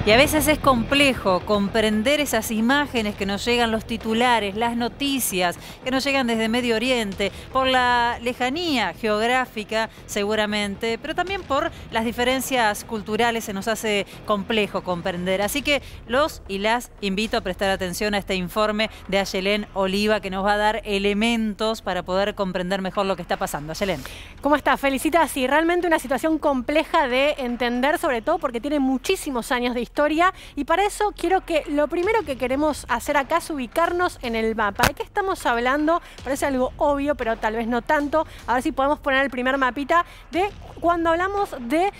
Y a veces es complejo comprender esas imágenes que nos llegan, los titulares, las noticias que nos llegan desde Medio Oriente, por la lejanía geográfica seguramente, pero también por las diferencias culturales se nos hace complejo comprender. Así que los y las invito a prestar atención a este informe de Ayelén Oliva que nos va a dar elementos para poder comprender mejor lo que está pasando. Ayelén. ¿Cómo está? Felicitas. Sí, realmente una situación compleja de entender, sobre todo porque tiene muchísimos años de historia, y para eso quiero que lo primero que queremos hacer acá es ubicarnos en el mapa. ¿De qué estamos hablando? Parece algo obvio, pero tal vez no tanto. A ver si podemos poner el primer mapita de cuando hablamos de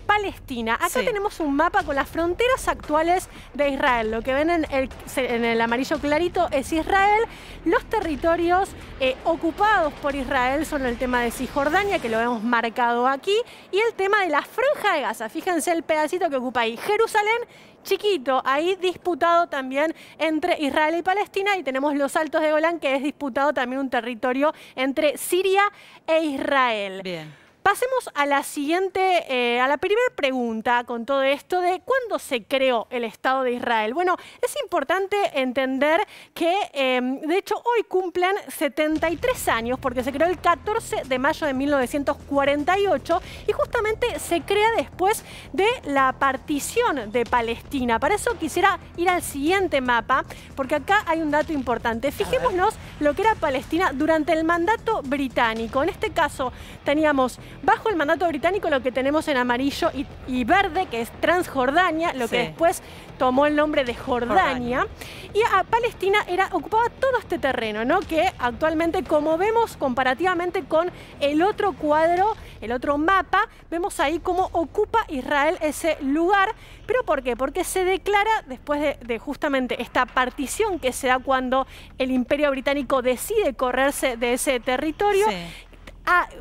Palestina. Acá tenemos un mapa con las fronteras actuales de Israel. Lo que ven en el amarillo clarito es Israel. Los territorios ocupados por Israel son el tema de Cisjordania, que lo hemos marcado aquí, y el tema de la Franja de Gaza. Fíjense el pedacito que ocupa ahí. Jerusalén, chiquito, ahí disputado también entre Israel y Palestina, y tenemos los Altos de Golán, que es disputado también un territorio entre Siria e Israel. Bien. Pasemos a la siguiente, a la primera pregunta con todo esto de ¿cuándo se creó el Estado de Israel? Bueno, es importante entender que, de hecho, hoy cumplen 73 años porque se creó el 14 de mayo de 1948 y justamente se crea después de la partición de Palestina. Para eso quisiera ir al siguiente mapa, porque acá hay un dato importante. Fijémonos lo que era Palestina durante el mandato británico. En este caso teníamos bajo el mandato británico lo que tenemos en amarillo y verde, que es Transjordania, lo que después tomó el nombre de Jordania. Y a Palestina ocupaba todo este terreno, ¿no? Que actualmente, como vemos comparativamente con el otro cuadro, el otro mapa, vemos ahí cómo ocupa Israel ese lugar. ¿Pero por qué? Porque se declara, después de justamente esta partición que se da cuando el Imperio Británico decide correrse de ese territorio,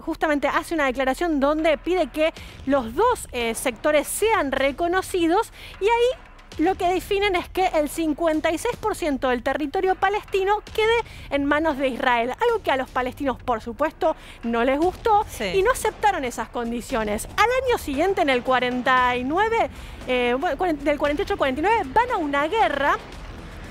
justamente hace una declaración donde pide que los dos sectores sean reconocidos, y ahí lo que definen es que el 56% del territorio palestino quede en manos de Israel. Algo que a los palestinos, por supuesto, no les gustó y no aceptaron esas condiciones. Al año siguiente, en el 49, del 48 al 49, van a una guerra,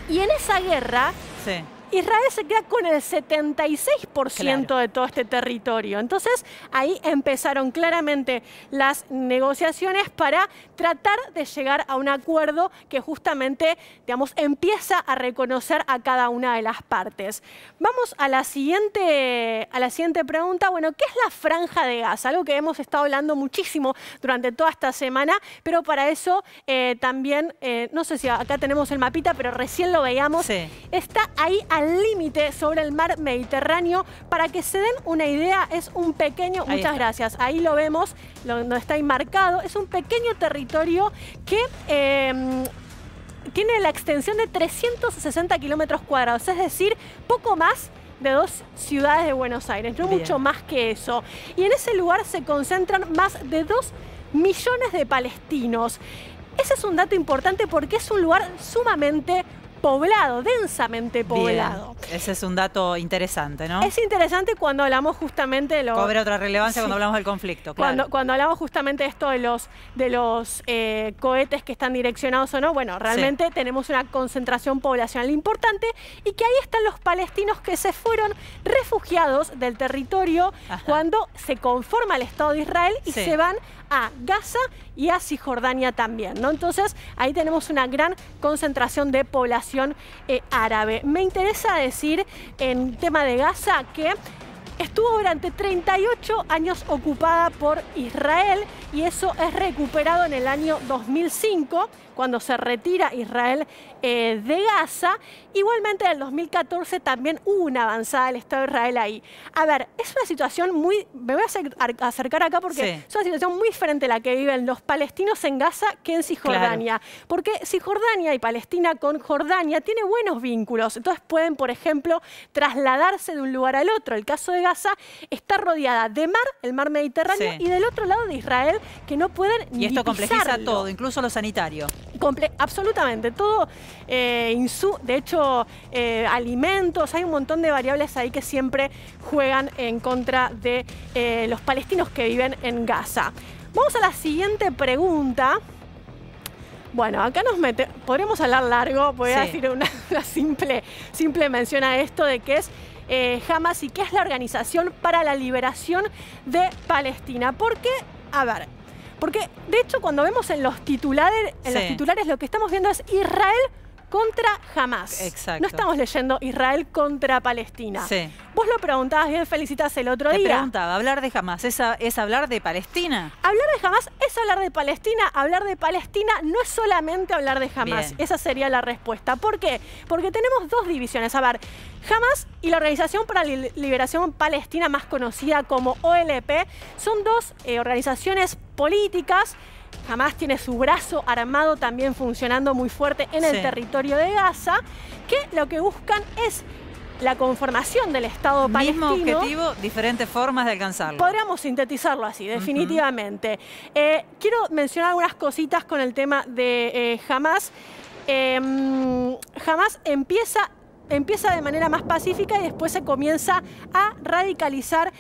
y en esa guerra Israel se queda con el 76% de todo este territorio. Entonces, ahí empezaron claramente las negociaciones para tratar de llegar a un acuerdo que justamente, digamos, empieza a reconocer a cada una de las partes. Vamos a la siguiente pregunta. Bueno, ¿qué es la Franja de Gaza? Algo que hemos estado hablando muchísimo durante toda esta semana, pero para eso también, no sé si acá tenemos el mapita, pero recién lo veíamos, está ahí al límite sobre el mar Mediterráneo. Para que se den una idea, es un pequeño, muchas gracias, ahí lo vemos, donde está ahí marcado, es un pequeño territorio que tiene la extensión de 360 kilómetros cuadrados, es decir, poco más de 2 ciudades de Buenos Aires, no mucho más que eso. Y en ese lugar se concentran más de 2 millones de palestinos. Ese es un dato importante porque es un lugar sumamente poblado, densamente poblado. Bien. Ese es un dato interesante, ¿no? Es interesante cuando hablamos justamente de los... Cobra otra relevancia cuando hablamos del conflicto, claro. Cuando hablamos justamente de esto de los cohetes que están direccionados o no, bueno, realmente tenemos una concentración poblacional importante, y que ahí están los palestinos que se fueron refugiados del territorio cuando se conforma el Estado de Israel y se van a Gaza y a Cisjordania también, ¿no? Entonces, ahí tenemos una gran concentración de población árabe. Me interesa decir, en tema de Gaza, que estuvo durante 38 años ocupada por Israel, y eso es recuperado en el año 2005, cuando se retira Israel de Gaza. Igualmente en el 2014 también hubo una avanzada del Estado de Israel ahí. A ver, es una situación muy... Me voy a acercar acá porque es una situación muy diferente a la que viven los palestinos en Gaza que en Cisjordania. Porque Cisjordania y Palestina con Jordania tiene buenos vínculos. Entonces pueden, por ejemplo, trasladarse de un lugar al otro. El caso de Gaza está rodeada de mar, el mar Mediterráneo, y del otro lado de Israel, que no pueden ni pisarlo. Y esto complejiza todo, incluso lo sanitario. Absolutamente, todo, de hecho, alimentos, hay un montón de variables ahí que siempre juegan en contra de los palestinos que viven en Gaza. Vamos a la siguiente pregunta. Bueno, acá podremos hablar largo, voy a Sí. decir una simple mención a esto de qué es Hamas y qué es la Organización para la Liberación de Palestina. ¿Por qué? A ver, porque de hecho cuando vemos en los titulares, lo que estamos viendo es Israel contra Hamas. Exacto. No estamos leyendo Israel contra Palestina. Sí. Vos lo preguntabas bien, Felicitas, el otro Te día. preguntaba, ¿hablar de Hamas es hablar de Palestina? Hablar de Hamas es hablar de Palestina. Hablar de Palestina no es solamente hablar de Hamas. Bien. Esa sería la respuesta. ¿Por qué? Porque tenemos dos divisiones. A ver, Hamas y la Organización para la Liberación Palestina, más conocida como OLP, son dos organizaciones políticas. Hamas tiene su brazo armado también funcionando muy fuerte en el territorio de Gaza, que lo que buscan es la conformación del Estado palestino. Mismo objetivo, diferentes formas de alcanzarlo. Podríamos sintetizarlo así, definitivamente. Quiero mencionar algunas cositas con el tema de Hamas. Hamas empieza de manera más pacífica y después se comienza a radicalizar,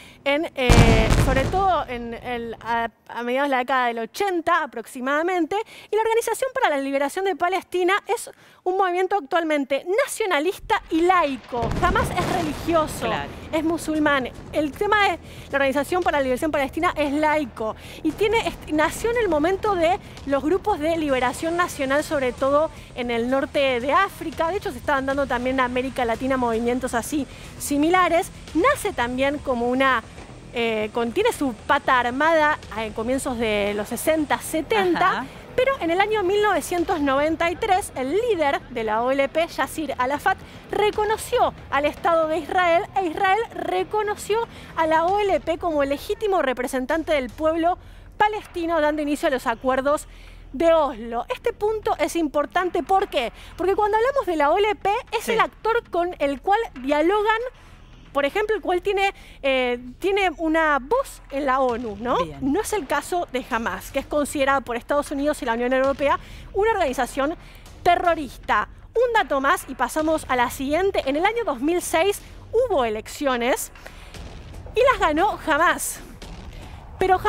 sobre todo a mediados de la década del 80 aproximadamente. Y la Organización para la Liberación de Palestina es un movimiento actualmente nacionalista y laico. Hamas es religioso, es musulmán. El tema de la Organización para la Liberación Palestina es laico y nació en el momento de los grupos de liberación nacional, sobre todo en el norte de África. De hecho, se estaban dando también en América Latina movimientos así similares. Nace también como tiene su pata armada a comienzos de los 60, 70. Ajá. Pero en el año 1993, el líder de la OLP, Yasir Arafat, reconoció al Estado de Israel e Israel reconoció a la OLP como el legítimo representante del pueblo palestino, dando inicio a los acuerdos de Oslo. Este punto es importante, ¿por qué? Porque cuando hablamos de la OLP es el actor con el cual dialogan, por ejemplo, el cual tiene una voz en la ONU, ¿no? Bien. No es el caso de Hamas, que es considerada por Estados Unidos y la Unión Europea una organización terrorista. Un dato más y pasamos a la siguiente. En el año 2006 hubo elecciones y las ganó Hamas. Pero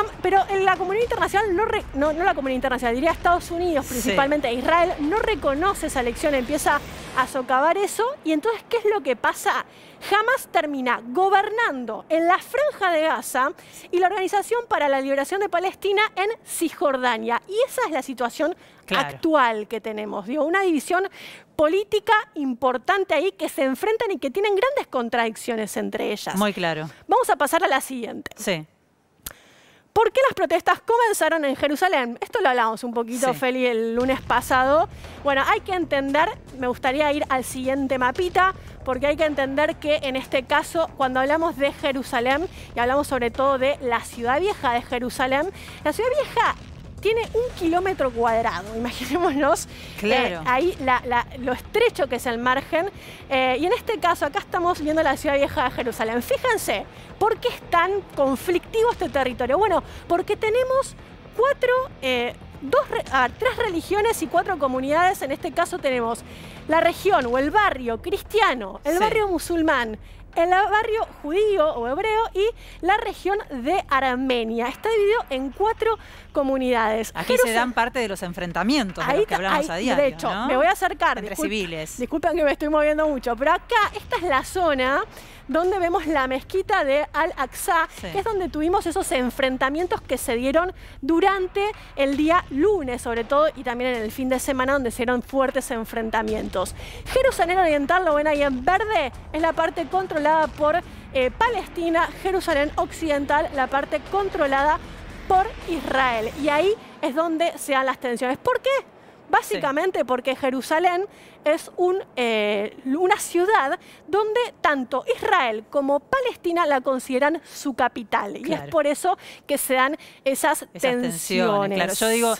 en la comunidad internacional, no la comunidad internacional, diría Estados Unidos principalmente, Israel, no reconoce esa elección, empieza a socavar eso. Y entonces, ¿qué es lo que pasa? Hamas termina gobernando en la Franja de Gaza y la Organización para la Liberación de Palestina en Cisjordania. Y esa es la situación actual que tenemos. Digo, una división política importante ahí que se enfrentan y que tienen grandes contradicciones entre ellas. Muy claro. Vamos a pasar a la siguiente. Sí. ¿Por qué las protestas comenzaron en Jerusalén? Esto lo hablamos un poquito, Feli, el lunes pasado. Bueno, hay que entender, me gustaría ir al siguiente mapita, porque hay que entender que en este caso, cuando hablamos de Jerusalén, y hablamos sobre todo de la ciudad vieja de Jerusalén, la ciudad vieja tiene 1 kilómetro cuadrado, imaginémonos ahí lo estrecho que es el margen. Y en este caso, acá estamos viendo la ciudad vieja de Jerusalén. Fíjense, ¿por qué es tan conflictivo este territorio? Bueno, porque tenemos 3 religiones y 4 comunidades. En este caso tenemos la región o el barrio cristiano, el barrio musulmán, el barrio judío o hebreo y la región de Armenia. Está dividido en 4 comunidades. Aquí se dan parte de los enfrentamientos de los que hablamos a diario, de hecho, ¿no? me voy a acercar. Entre civiles. Disculpen que me estoy moviendo mucho, pero acá, esta es la zona donde vemos la mezquita de Al-Aqsa, que es donde tuvimos esos enfrentamientos que se dieron durante el día lunes, sobre todo, y también en el fin de semana, donde se dieron fuertes enfrentamientos. Jerusalén Oriental, lo ven ahí en verde, es la parte controlada por Palestina. Jerusalén Occidental, la parte controlada por Israel. Y ahí es donde se dan las tensiones. ¿Por qué? Básicamente porque Jerusalén es una ciudad donde tanto Israel como Palestina la consideran su capital. Y es por eso que se dan esas tensiones. Claro, yo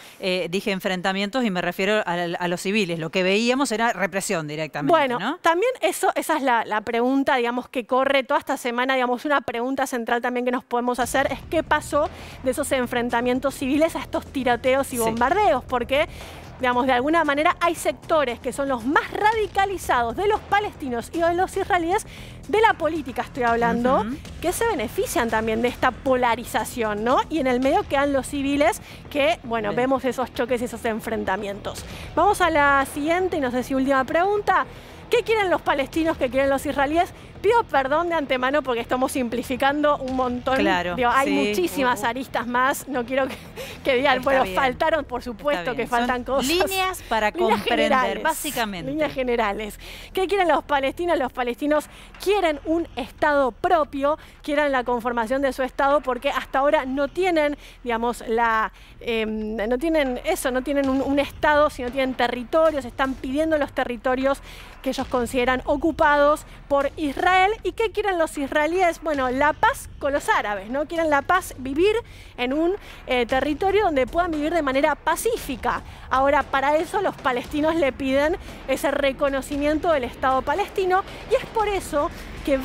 dije enfrentamientos y me refiero a los civiles. Lo que veíamos era represión directamente. Bueno, ¿no? también esa es la pregunta, digamos, que corre toda esta semana. Digamos, una pregunta central también que nos podemos hacer es qué pasó de esos enfrentamientos civiles a estos tiroteos y bombardeos. Porque digamos, de alguna manera hay sectores que son los más radicalizados de los palestinos y de los israelíes, de la política estoy hablando, que se benefician también de esta polarización, ¿no? Y en el medio quedan los civiles que, bueno, vemos esos choques y esos enfrentamientos. Vamos a la siguiente y no sé si última pregunta. ¿Qué quieren los palestinos? ¿Qué quieren los israelíes? Pido perdón de antemano porque estamos simplificando un montón. Claro, digo, hay muchísimas aristas más. No quiero que digan, bueno, faltaron, por supuesto que faltan cosas. Líneas para comprender, básicamente. Líneas generales. ¿Qué quieren los palestinos? Los palestinos quieren un Estado propio, quieren la conformación de su Estado porque hasta ahora no tienen, digamos, no tienen un Estado, sino tienen territorios, están pidiendo los territorios que ellos consideran ocupados por Israel. ¿Y qué quieren los israelíes? Bueno, la paz con los árabes, ¿no? Quieren la paz, vivir en un territorio donde puedan vivir de manera pacífica. Ahora, para eso los palestinos le piden ese reconocimiento del Estado palestino y es por eso que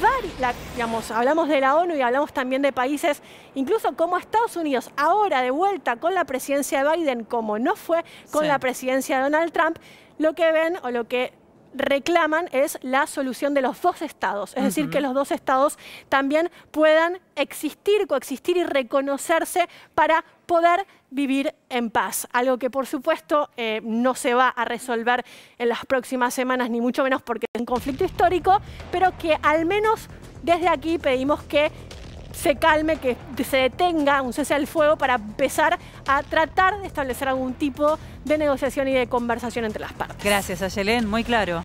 digamos, hablamos de la ONU y hablamos también de países, incluso como Estados Unidos, ahora de vuelta con la presidencia de Biden, como no fue con la presidencia de Donald Trump, lo que ven o lo que reclaman es la solución de los dos estados, es decir, que los dos estados también puedan existir, coexistir y reconocerse para poder vivir en paz. Algo que, por supuesto, no se va a resolver en las próximas semanas, ni mucho menos porque es un conflicto histórico, pero que al menos desde aquí pedimos que se calme, que se detenga un cese al fuego para empezar a tratar de establecer algún tipo de negociación y de conversación entre las partes. Gracias, Ayelén, muy claro.